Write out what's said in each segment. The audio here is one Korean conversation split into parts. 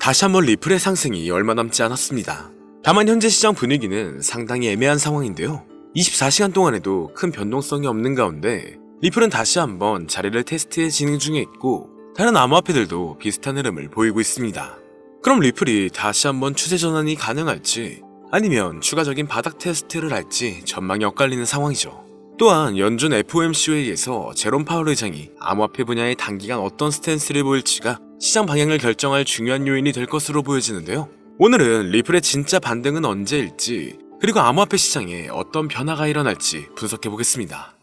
다시 한번 리플의 상승이 얼마 남지 않았습니다. 다만 현재 시장 분위기는 상당히 애매한 상황인데요. 24시간 동안에도 큰 변동성이 없는 가운데 리플은 다시 한번 자리를 테스트해 진행 중에 있고 다른 암호화폐들도 비슷한 흐름을 보이고 있습니다. 그럼 리플이 다시 한번 추세 전환이 가능할지 아니면 추가적인 바닥 테스트를 할지 전망이 엇갈리는 상황이죠. 또한 연준 FOMC 회의에서 제롬 파월 의장이 암호화폐 분야에 단기간 어떤 스탠스를 보일지가 시장 방향을 결정할 중요한 요인이 될 것으로 보여지는데요. 오늘은 리플의 진짜 반등은 언제일지 그리고 암호화폐 시장에 어떤 변화가 일어날지 분석해보겠습니다.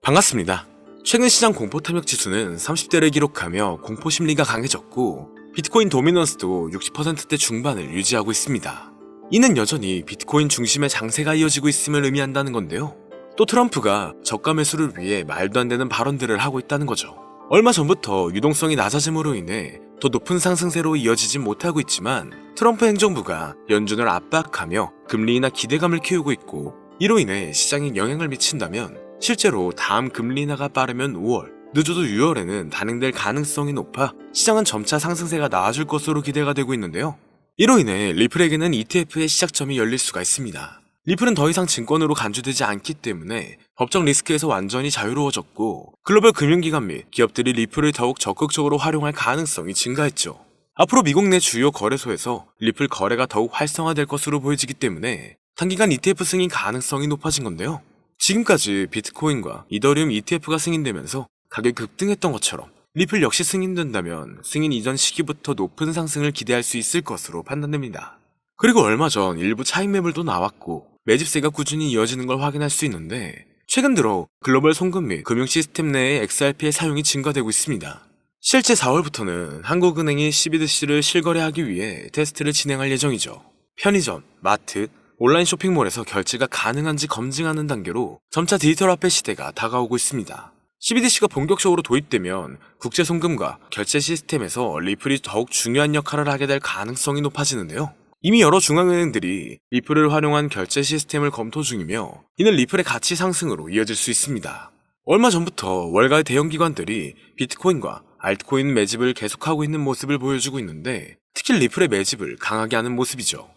반갑습니다. 최근 시장 공포 탐욕 지수는 30대를 기록하며 공포 심리가 강해졌고 비트코인 도미넌스도 60%대 중반을 유지하고 있습니다. 이는 여전히 비트코인 중심의 장세가 이어지고 있음을 의미한다는 건데요. 또 트럼프가 저가 매수를 위해 말도 안 되는 발언들을 하고 있다는 거죠. 얼마 전부터 유동성이 낮아짐으로 인해 더 높은 상승세로 이어지지 못하고 있지만 트럼프 행정부가 연준을 압박하며 금리 인하 기대감을 키우고 있고 이로 인해 시장에 영향을 미친다면 실제로 다음 금리 인하가 빠르면 5월, 늦어도 6월에는 단행될 가능성이 높아 시장은 점차 상승세가 나아질 것으로 기대가 되고 있는데요. 이로 인해 리플에게는 ETF의 시작점이 열릴 수가 있습니다. 리플은 더 이상 증권으로 간주되지 않기 때문에 법적 리스크에서 완전히 자유로워졌고 글로벌 금융기관 및 기업들이 리플을 더욱 적극적으로 활용할 가능성이 증가했죠. 앞으로 미국 내 주요 거래소에서 리플 거래가 더욱 활성화될 것으로 보여지기 때문에 단기간 ETF 승인 가능성이 높아진 건데요. 지금까지 비트코인과 이더리움 ETF가 승인되면서 가격이 급등했던 것처럼 리플 역시 승인된다면 승인 이전 시기부터 높은 상승을 기대할 수 있을 것으로 판단됩니다. 그리고 얼마 전 일부 차익 매물도 나왔고 매집세가 꾸준히 이어지는 걸 확인할 수 있는데 최근 들어 글로벌 송금 및 금융 시스템 내의 XRP의 사용이 증가되고 있습니다. 실제 4월부터는 한국은행이 CBDC를 실거래하기 위해 테스트를 진행할 예정이죠. 편의점, 마트, 온라인 쇼핑몰에서 결제가 가능한지 검증하는 단계로 점차 디지털 화폐 시대가 다가오고 있습니다. CBDC가 본격적으로 도입되면 국제 송금과 결제 시스템에서 리플이 더욱 중요한 역할을 하게 될 가능성이 높아지는데요. 이미 여러 중앙은행들이 리플을 활용한 결제 시스템을 검토 중이며 이는 리플의 가치 상승으로 이어질 수 있습니다. 얼마 전부터 월가의 대형 기관들이 비트코인과 알트코인 매집을 계속하고 있는 모습을 보여주고 있는데 특히 리플의 매집을 강하게 하는 모습이죠.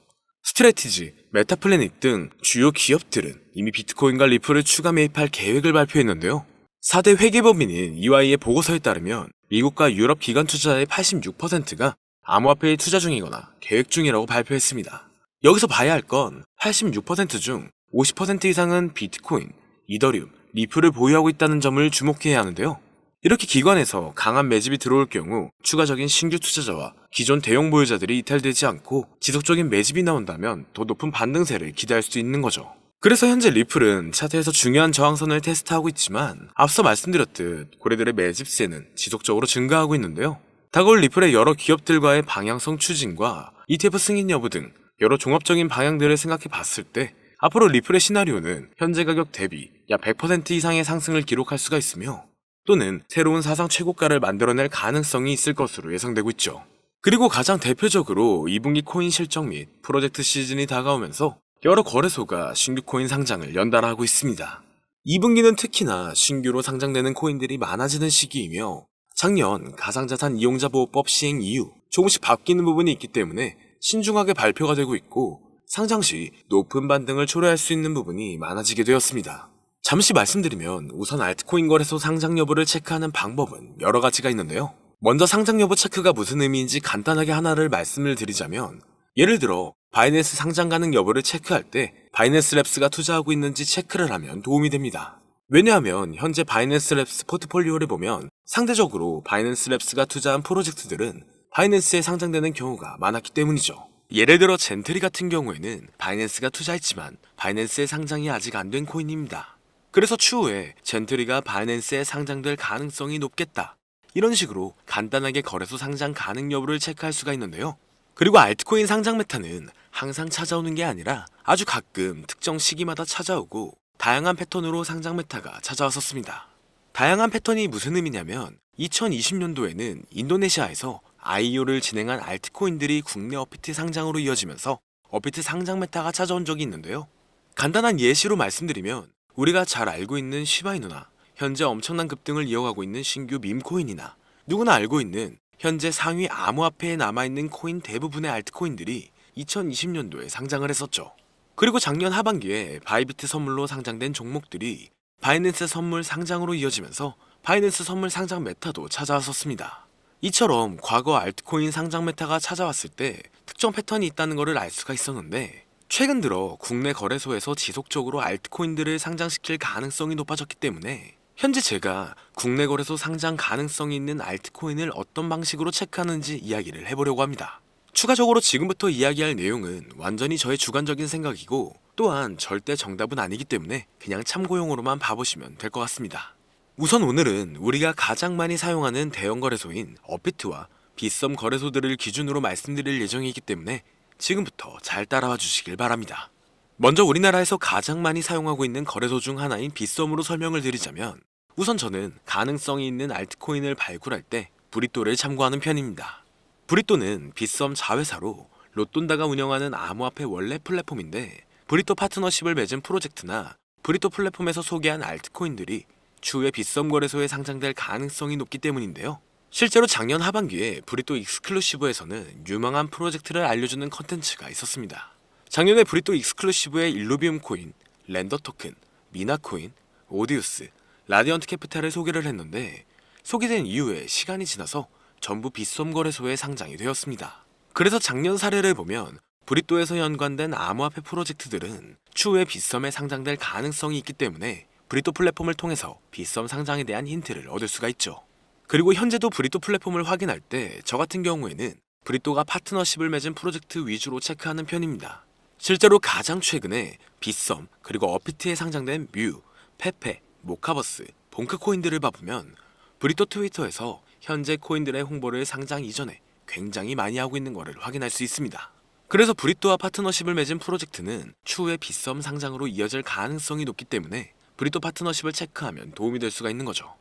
스트레티지, 메타플래닛 등 주요 기업들은 이미 비트코인과 리플을 추가 매입할 계획을 발표했는데요. 4대 회계법인인 EY의 보고서에 따르면 미국과 유럽 기관 투자자의 86%가 암호화폐에 투자 중이거나 계획 중이라고 발표했습니다. 여기서 봐야 할 건 86% 중 50% 이상은 비트코인, 이더리움, 리플을 보유하고 있다는 점을 주목해야 하는데요. 이렇게 기관에서 강한 매집이 들어올 경우 추가적인 신규 투자자와 기존 대형 보유자들이 이탈되지 않고 지속적인 매집이 나온다면 더 높은 반등세를 기대할 수 있는 거죠. 그래서 현재 리플은 차트에서 중요한 저항선을 테스트하고 있지만 앞서 말씀드렸듯 고래들의 매집세는 지속적으로 증가하고 있는데요. 다가올 리플의 여러 기업들과의 방향성 추진과 ETF 승인 여부 등 여러 종합적인 방향들을 생각해 봤을 때 앞으로 리플의 시나리오는 현재 가격 대비 약 100% 이상의 상승을 기록할 수가 있으며 또는 새로운 사상 최고가를 만들어낼 가능성이 있을 것으로 예상되고 있죠. 그리고 가장 대표적으로 2분기 코인 실적 및 프로젝트 시즌이 다가오면서 여러 거래소가 신규 코인 상장을 연달아 하고 있습니다. 2분기는 특히나 신규로 상장되는 코인들이 많아지는 시기이며 작년 가상자산 이용자 보호법 시행 이후 조금씩 바뀌는 부분이 있기 때문에 신중하게 발표가 되고 있고 상장 시 높은 반등을 초래할 수 있는 부분이 많아지게 되었습니다. 잠시 말씀드리면 우선 알트코인 거래소 상장 여부를 체크하는 방법은 여러 가지가 있는데요. 먼저 상장 여부 체크가 무슨 의미인지 간단하게 하나를 말씀을 드리자면 예를 들어 바이낸스 상장 가능 여부를 체크할 때 바이낸스 랩스가 투자하고 있는지 체크를 하면 도움이 됩니다. 왜냐하면 현재 바이낸스 랩스 포트폴리오를 보면 상대적으로 바이낸스 랩스가 투자한 프로젝트들은 바이낸스에 상장되는 경우가 많았기 때문이죠. 예를 들어 젠트리 같은 경우에는 바이낸스가 투자했지만 바이낸스에 상장이 아직 안 된 코인입니다. 그래서 추후에 젠트리가 바이낸스에 상장될 가능성이 높겠다. 이런 식으로 간단하게 거래소 상장 가능 여부를 체크할 수가 있는데요. 그리고 알트코인 상장 메타는 항상 찾아오는 게 아니라 아주 가끔 특정 시기마다 찾아오고 다양한 패턴으로 상장 메타가 찾아왔었습니다. 다양한 패턴이 무슨 의미냐면 2020년도에는 인도네시아에서 IEO를 진행한 알트코인들이 국내 업비트 상장으로 이어지면서 업비트 상장 메타가 찾아온 적이 있는데요. 간단한 예시로 말씀드리면 우리가 잘 알고 있는 시바이누나, 현재 엄청난 급등을 이어가고 있는 신규 밈코인이나 누구나 알고 있는 현재 상위 암호화폐에 남아있는 코인 대부분의 알트코인들이 2020년도에 상장을 했었죠. 그리고 작년 하반기에 바이비트 선물로 상장된 종목들이 바이낸스 선물 상장으로 이어지면서 바이낸스 선물 상장 메타도 찾아왔었습니다. 이처럼 과거 알트코인 상장 메타가 찾아왔을 때 특정 패턴이 있다는 것을 알 수가 있었는데, 최근 들어 국내 거래소에서 지속적으로 알트코인들을 상장시킬 가능성이 높아졌기 때문에 현재 제가 국내 거래소 상장 가능성이 있는 알트코인을 어떤 방식으로 체크하는지 이야기를 해보려고 합니다. 추가적으로 지금부터 이야기할 내용은 완전히 저의 주관적인 생각이고 또한 절대 정답은 아니기 때문에 그냥 참고용으로만 봐보시면 될 것 같습니다. 우선 오늘은 우리가 가장 많이 사용하는 대형 거래소인 업비트와 빗썸 거래소들을 기준으로 말씀드릴 예정이기 때문에 지금부터 잘 따라와 주시길 바랍니다. 먼저 우리나라에서 가장 많이 사용하고 있는 거래소 중 하나인 빗썸으로 설명을 드리자면, 우선 저는 가능성이 있는 알트코인을 발굴할 때 브리또를 참고하는 편입니다. 브리또는 빗썸 자회사로 로돈다가 운영하는 암호화폐 원래 플랫폼인데, 브리또 파트너십을 맺은 프로젝트나 브리또 플랫폼에서 소개한 알트코인들이 추후에 빗썸 거래소에 상장될 가능성이 높기 때문인데요. 실제로 작년 하반기에 브리또 익스클루시브에서는 유망한 프로젝트를 알려주는 컨텐츠가 있었습니다. 작년에 브리또 익스클루시브의 일루비움 코인, 렌더 토큰, 미나 코인, 오디우스, 라디언트 캐피탈을 소개를 했는데, 소개된 이후에 시간이 지나서 전부 빗썸 거래소에 상장이 되었습니다. 그래서 작년 사례를 보면 브리또에서 연관된 암호화폐 프로젝트들은 추후에 빗썸에 상장될 가능성이 있기 때문에 브리또 플랫폼을 통해서 빗썸 상장에 대한 힌트를 얻을 수가 있죠. 그리고 현재도 브리또 플랫폼을 확인할 때 저 같은 경우에는 브리또가 파트너십을 맺은 프로젝트 위주로 체크하는 편입니다. 실제로 가장 최근에 빗썸 그리고 업비트에 상장된 뮤, 페페, 모카버스, 봉크 코인들을 봐보면 브리또 트위터에서 현재 코인들의 홍보를 상장 이전에 굉장히 많이 하고 있는 것을 확인할 수 있습니다. 그래서 브리또와 파트너십을 맺은 프로젝트는 추후에 빗썸 상장으로 이어질 가능성이 높기 때문에 브리또 파트너십을 체크하면 도움이 될 수가 있는 거죠.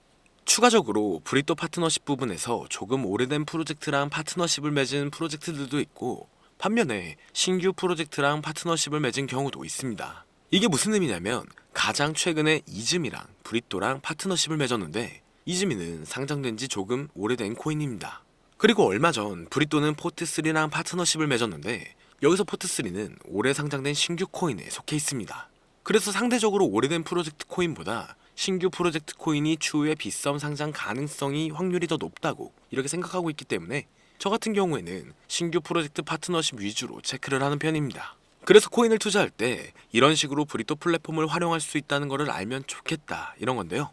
추가적으로 브리또 파트너십 부분에서 조금 오래된 프로젝트랑 파트너십을 맺은 프로젝트들도 있고, 반면에 신규 프로젝트랑 파트너십을 맺은 경우도 있습니다. 이게 무슨 의미냐면 가장 최근에 이즈미랑 브리또랑 파트너십을 맺었는데, 이즈미는 상장된 지 조금 오래된 코인입니다. 그리고 얼마 전 브리또는 포트3랑 파트너십을 맺었는데, 여기서 포트3는 올해 상장된 신규 코인에 속해 있습니다. 그래서 상대적으로 오래된 프로젝트 코인보다 신규 프로젝트 코인이 추후에 빗썸 상장 가능성이 확률이 더 높다고 이렇게 생각하고 있기 때문에 저 같은 경우에는 신규 프로젝트 파트너십 위주로 체크를 하는 편입니다. 그래서 코인을 투자할 때 이런 식으로 브리또 플랫폼을 활용할 수 있다는 것을 알면 좋겠다, 이런 건데요.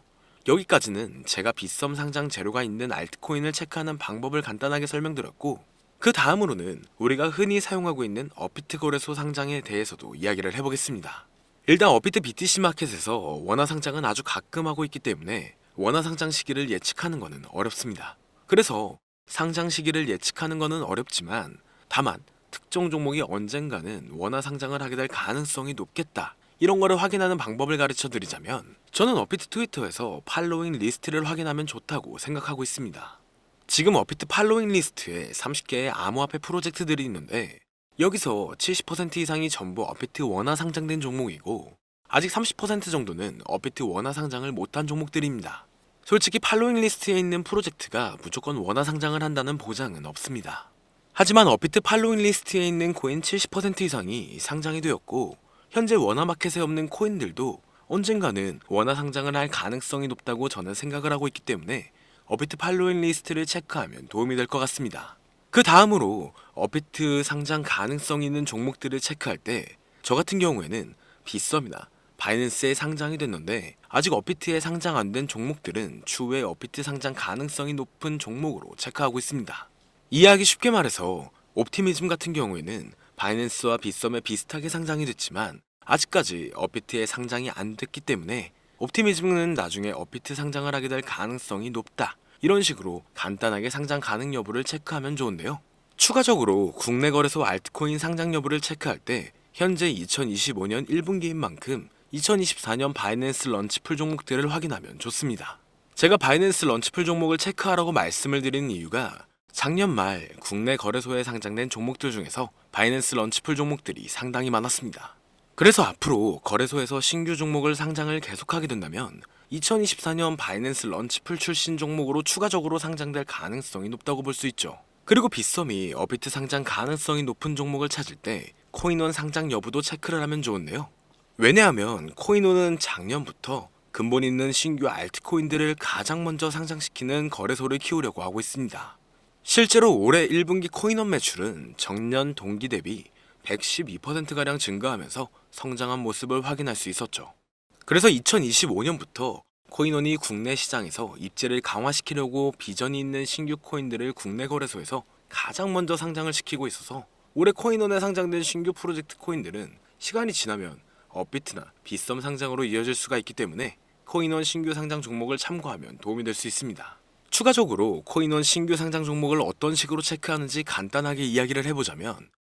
여기까지는 제가 빗썸 상장 재료가 있는 알트코인을 체크하는 방법을 간단하게 설명드렸고, 그 다음으로는 우리가 흔히 사용하고 있는 업비트 거래소 상장에 대해서도 이야기를 해보겠습니다. 일단 업비트 BTC 마켓에서 원화 상장은 아주 가끔 하고 있기 때문에 원화 상장 시기를 예측하는 것은 어렵습니다. 그래서 상장 시기를 예측하는 것은 어렵지만 다만 특정 종목이 언젠가는 원화 상장을 하게 될 가능성이 높겠다, 이런 거를 확인하는 방법을 가르쳐 드리자면, 저는 업비트 트위터에서 팔로잉 리스트를 확인하면 좋다고 생각하고 있습니다. 지금 업비트 팔로잉 리스트에 30개의 암호화폐 프로젝트들이 있는데, 여기서 70% 이상이 전부 업비트 원화 상장된 종목이고 아직 30% 정도는 업비트 원화 상장을 못한 종목들입니다. 솔직히 팔로잉 리스트에 있는 프로젝트가 무조건 원화 상장을 한다는 보장은 없습니다. 하지만 업비트 팔로잉 리스트에 있는 코인 70% 이상이 상장이 되었고, 현재 원화 마켓에 없는 코인들도 언젠가는 원화 상장을 할 가능성이 높다고 저는 생각을 하고 있기 때문에 업비트 팔로잉 리스트를 체크하면 도움이 될 것 같습니다. 그 다음으로 업비트 상장 가능성 있는 종목들을 체크할 때 저 같은 경우에는 빗썸이나 바이낸스에 상장이 됐는데 아직 업비트에 상장 안 된 종목들은 추후에 업비트 상장 가능성이 높은 종목으로 체크하고 있습니다. 이해하기 쉽게 말해서 옵티미즘 같은 경우에는 바이낸스와 빗썸에 비슷하게 상장이 됐지만 아직까지 업비트에 상장이 안 됐기 때문에 옵티미즘은 나중에 업비트 상장을 하게 될 가능성이 높다, 이런 식으로 간단하게 상장 가능 여부를 체크하면 좋은데요. 추가적으로 국내 거래소 알트코인 상장 여부를 체크할 때 현재 2025년 1분기인 만큼 2024년 바이낸스 런치풀 종목들을 확인하면 좋습니다. 제가 바이낸스 런치풀 종목을 체크하라고 말씀을 드리는 이유가 작년 말 국내 거래소에 상장된 종목들 중에서 바이낸스 런치풀 종목들이 상당히 많았습니다. 그래서 앞으로 거래소에서 신규 종목을 상장을 계속하게 된다면 2024년 바이낸스 런치풀 출신 종목으로 추가적으로 상장될 가능성이 높다고 볼 수 있죠. 그리고 빗썸이 어비트 상장 가능성이 높은 종목을 찾을 때 코인원 상장 여부도 체크를 하면 좋은데요. 왜냐하면 코인원은 작년부터 근본 있는 신규 알트코인들을 가장 먼저 상장시키는 거래소를 키우려고 하고 있습니다. 실제로 올해 1분기 코인원 매출은 전년 동기 대비 112%가량 증가하면서 성장한 모습을 확인할 수 있었죠. 그래서 2025년부터 코인원이 국내 시장에서 입지를 강화시키려고 비전이 있는 신규 코인들을 국내 거래소에서 가장 먼저 상장을 시키고 있어서 올해 코인원에 상장된 신규 프로젝트 코인들은 시간이 지나면 업비트나 빗썸 상장으로 이어질 수가 있기 때문에 코인원 신규 상장 종목을 참고하면 도움이 될 수 있습니다. 추가적으로 코인원 신규 상장 종목을 어떤 식으로 체크하는지 간단하게 이야기를 해보자면,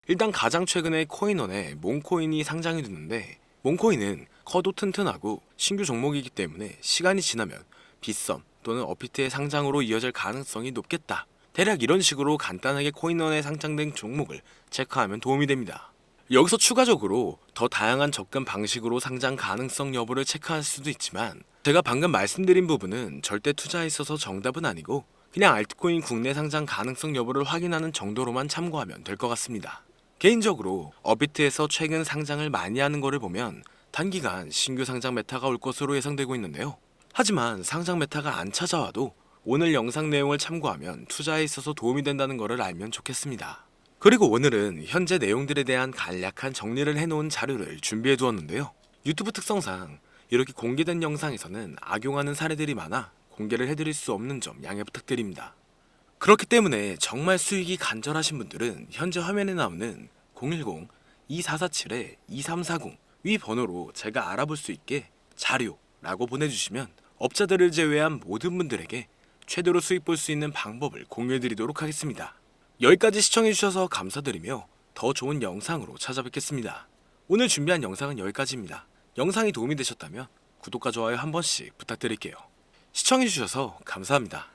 일단 가장 최근에 코인원에 몽코인이 상장이 됐는데, 몽코인은 커도 튼튼하고 신규 종목이기 때문에 시간이 지나면 빗썸 또는 업비트의 상장으로 이어질 가능성이 높겠다. 대략 이런 식으로 간단하게 코인원에 상장된 종목을 체크하면 도움이 됩니다. 여기서 추가적으로 더 다양한 접근 방식으로 상장 가능성 여부를 체크할 수도 있지만, 제가 방금 말씀드린 부분은 절대 투자에 있어서 정답은 아니고 그냥 알트코인 국내 상장 가능성 여부를 확인하는 정도로만 참고하면 될 것 같습니다. 개인적으로 어비트에서 최근 상장을 많이 하는 거를 보면 단기간 신규 상장 메타가 올 것으로 예상되고 있는데요. 하지만 상장 메타가 안 찾아와도 오늘 영상 내용을 참고하면 투자에 있어서 도움이 된다는 것을 알면 좋겠습니다. 그리고 오늘은 현재 내용들에 대한 간략한 정리를 해놓은 자료를 준비해 두었는데요. 유튜브 특성상 이렇게 공개된 영상에서는 악용하는 사례들이 많아 공개를 해드릴 수 없는 점 양해 부탁드립니다. 그렇기 때문에 정말 수익이 간절하신 분들은 현재 화면에 나오는 010-2447-2340 위 번호로 제가 알아볼 수 있게 자료라고 보내주시면 업자들을 제외한 모든 분들에게 최대로 수익 볼 수 있는 방법을 공유해드리도록 하겠습니다. 여기까지 시청해주셔서 감사드리며 더 좋은 영상으로 찾아뵙겠습니다. 오늘 준비한 영상은 여기까지입니다. 영상이 도움이 되셨다면 구독과 좋아요 한 번씩 부탁드릴게요. 시청해주셔서 감사합니다.